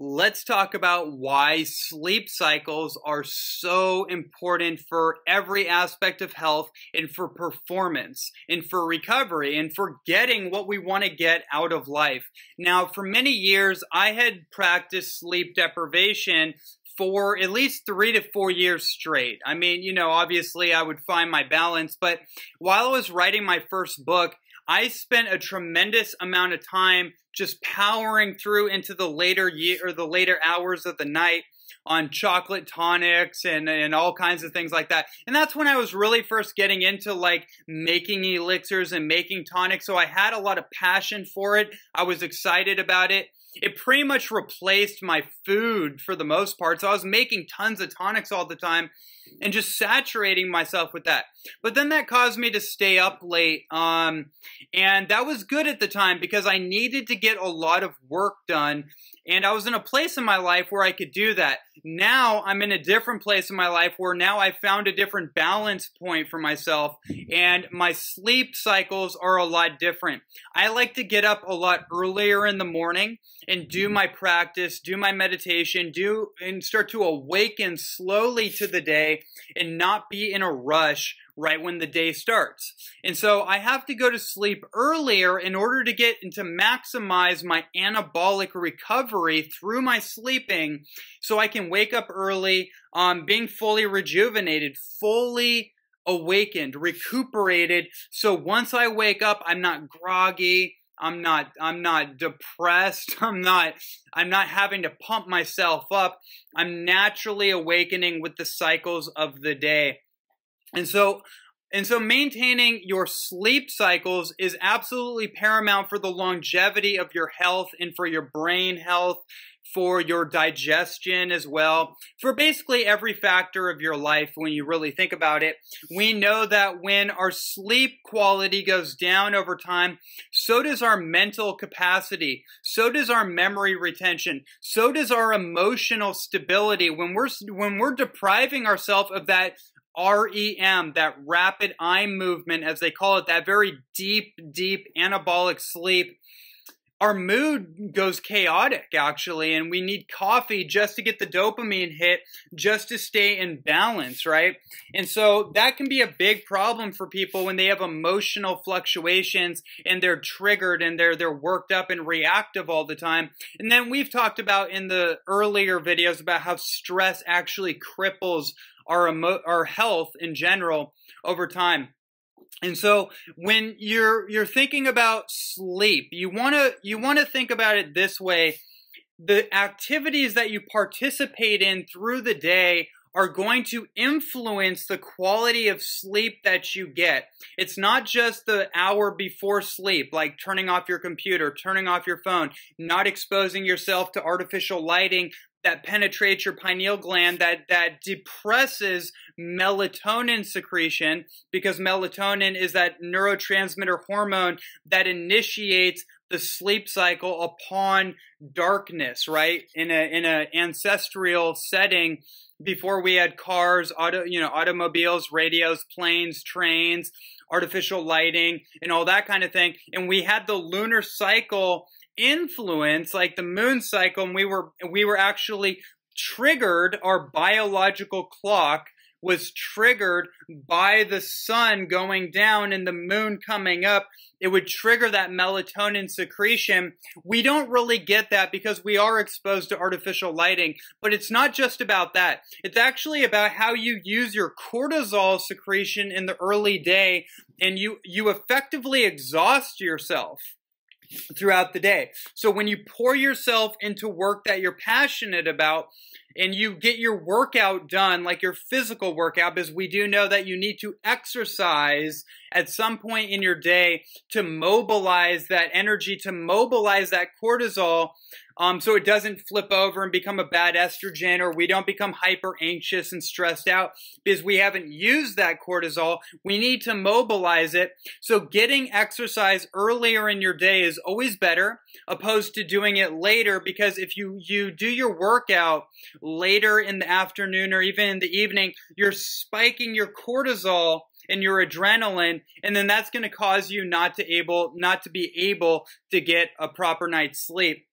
let's talk about why sleep cycles are so important for every aspect of health and for performance and for recovery and for getting what we want to get out of life. Now, for many years, I had practiced sleep deprivation for at least 3 to 4 years straight. I mean, obviously I would find my balance, but while I was writing my first book, I spent a tremendous amount of time just powering through into the later hours of the night on chocolate tonics and all kinds of things like that. And that's when I was really first getting into like making elixirs and making tonics. So I had a lot of passion for it. I was excited about it. It pretty much replaced my food for the most part. So I was making tons of tonics all the time and just saturating myself with that. But then that caused me to stay up late. And that was good at the time because I needed to get a lot of work done. And I was in a place in my life where I could do that. Now I'm in a different place in my life where now I found a different balance point for myself. And my sleep cycles are a lot different. I like to get up a lot earlier in the morning and do my practice, do my meditation, and start to awaken slowly to the day and not be in a rush right when the day starts. And so I have to go to sleep earlier in order to get and to maximize my anabolic recovery through my sleeping so I can wake up early, being fully rejuvenated, fully awakened, recuperated. So once I wake up, I'm not groggy. I'm not depressed. I'm not having to pump myself up. I'm naturally awakening with the cycles of the day. And so maintaining your sleep cycles is absolutely paramount for the longevity of your health and for your brain health, for your digestion as well, for basically every factor of your life when you really think about it. We know that when our sleep quality goes down over time, so does our mental capacity, so does our memory retention, so does our emotional stability. When we're depriving ourselves of that REM, that rapid eye movement, as they call it, that very deep anabolic sleep, our mood goes chaotic, actually, and we need coffee just to get the dopamine hit, just to stay in balance, right? And so that can be a big problem for people when they have emotional fluctuations and they're triggered and they're worked up and reactive all the time. And then we've talked about in the earlier videos about how stress actually cripples our health in general over time. And so when you're thinking about sleep, you want to think about it this way. The activities that you participate in through the day are going to influence the quality of sleep that you get. It's not just the hour before sleep, like turning off your computer, turning off your phone, not exposing yourself to artificial lighting that penetrates your pineal gland, that depresses melatonin secretion, because melatonin is that neurotransmitter hormone that initiates the sleep cycle upon darkness, right? In a ancestral setting, before we had cars, automobiles, radios, planes, trains, artificial lighting, and all that kind of thing. And we had the lunar cycle influence, like the moon cycle, and we were actually triggered. Our biological clock was triggered by the sun going down and the moon coming up. It would trigger that melatonin secretion. We don't really get that because we are exposed to artificial lighting, but it's not just about that. It's actually about how you use your cortisol secretion in the early day, and you effectively exhaust yourself throughout the day. So when you pour yourself into work that you're passionate about and you get your workout done, like your physical workout, because we do know that you need to exercise at some point in your day to mobilize that energy, to mobilize that cortisol, so it doesn't flip over and become a bad estrogen, or we don't become hyper anxious and stressed out because we haven't used that cortisol. We need to mobilize it. So getting exercise earlier in your day is always better, opposed to doing it later, because if you do your workout later in the afternoon or even in the evening, you're spiking your cortisol and your adrenaline, and then that's going to cause you not to be able to get a proper night's sleep.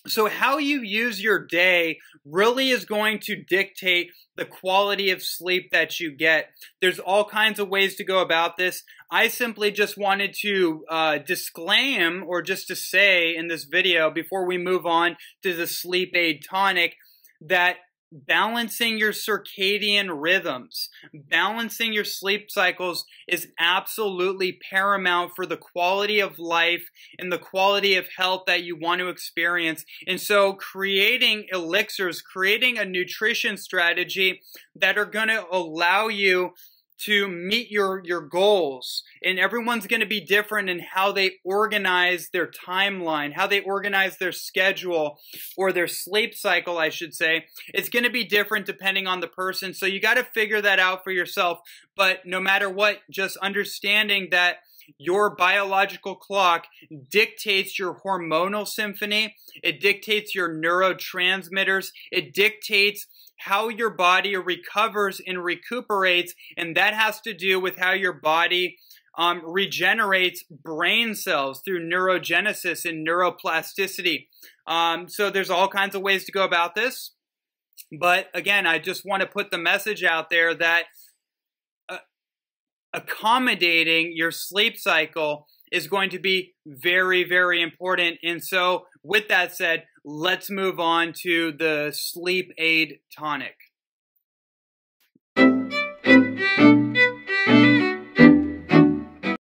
So how you use your day really is going to dictate the quality of sleep that you get. There's all kinds of ways to go about this. I simply just wanted to disclaim, or just to say in this video before we move on to the sleep aid tonic, that balancing your circadian rhythms, balancing your sleep cycles is absolutely paramount for the quality of life and the quality of health that you want to experience. And so creating elixirs, creating a nutrition strategy that are going to allow you to meet your goals. And everyone's going to be different in how they organize their timeline, how they organize their schedule, or their sleep cycle, I should say. It's going to be different depending on the person. So you got to figure that out for yourself. But no matter what, just understanding that your biological clock dictates your hormonal symphony. It dictates your neurotransmitters. It dictates how your body recovers and recuperates, and that has to do with how your body regenerates brain cells through neurogenesis and neuroplasticity. So there's all kinds of ways to go about this. But again, I just want to put the message out there that accommodating your sleep cycle is going to be very, very important. And so with that said, let's move on to the sleep aid tonic.